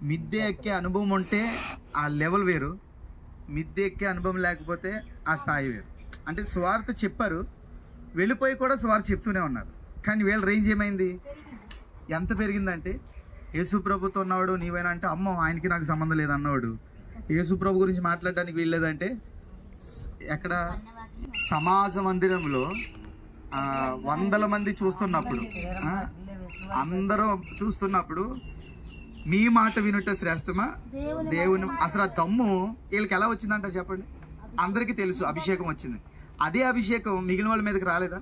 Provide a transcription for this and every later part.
మిద్దె ఎక్కే అనుభవం ఉంటే ఆ లెవెల్ వేరు, మిద్దె ఎక్కే అనుభవం లేకపోతే ఆ స్థాయి వేరు. అంటే స్వార్థ చెప్పారు, వెళ్ళిపోయి కూడా స్వార్థ చెప్తూనే ఉన్నారు. కానీ వీళ్ళ రేంజ్ ఏమైంది, ఎంత పెరిగిందంటే యేసు ప్రభుతో ఉన్నవాడు నీవైనా అంటే అమ్మో ఆయనకి నాకు సంబంధం లేదన్నవాడు యేసు ప్రభు గురించి మాట్లాడడానికి వీల్లేదంటే ఎక్కడ సమాజ మందిరంలో వందల మంది చూస్తున్నప్పుడు, అందరూ చూస్తున్నప్పుడు మీ మాట వినుట శ్రేష్టమా దేవుని, అసలు ఆ దమ్ము వీళ్ళకి ఎలా వచ్చిందంట చెప్పండి. అందరికీ తెలుసు అభిషేకం వచ్చింది, అదే అభిషేకం మిగిలిన వాళ్ళ మీదకి రాలేదా?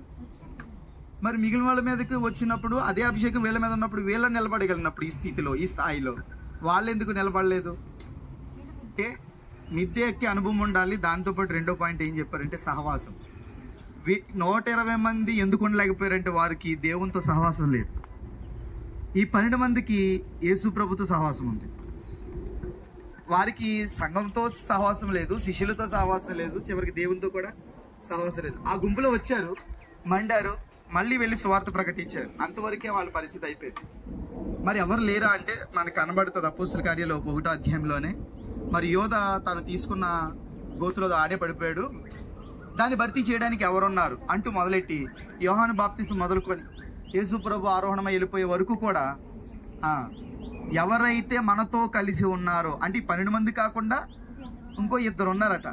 మరి మిగిలిన వాళ్ళ మీదకి వచ్చినప్పుడు అదే అభిషేకం వీళ్ళ మీద ఉన్నప్పుడు వీళ్ళని నిలబడగలిగినప్పుడు ఈ స్థితిలో ఈ స్థాయిలో వాళ్ళు ఎందుకు నిలబడలేదు అంటే మిద్దె ఎక్కే అనుభవం ఉండాలి. దాంతోపాటు రెండో పాయింట్ ఏం చెప్పారంటే సహవాసం. 120 మంది ఎందుకు ఉండలేకపోయారంటే వారికి దేవునితో సహవాసం లేదు. ఈ 12 మందికి యేసు ప్రభుతో సహవాసం ఉంది, వారికి సంఘంతో సహవాసం లేదు, శిష్యులతో సహవాసం లేదు, చివరికి దేవునితో కూడా సహవాసం లేదు. ఆ గుంపులో వచ్చారు, మండారు, మళ్ళీ వెళ్ళి సువార్త ప్రకటించారు, అంతవరకే వాళ్ళ పరిస్థితి అయిపోయింది. మరి ఎవరు లేరా అంటే మనకు కనబడుతుంది అపోస్తల కార్యాలు 1వ అధ్యాయంలోనే. మరి యోధ తను తీసుకున్న గోతులో ఆడే పడిపోయాడు, దాన్ని భర్తీ చేయడానికి ఎవరున్నారు అంటూ మొదలెట్టి యోహాను బాప్తిసం మొదలుకొని యేసు ప్రభు ఆరోహణమై వెళ్ళిపోయే వరకు కూడా ఎవరైతే మనతో కలిసి ఉన్నారో అంటే 12 మంది కాకుండా ఇంకో 2 ఉన్నారట,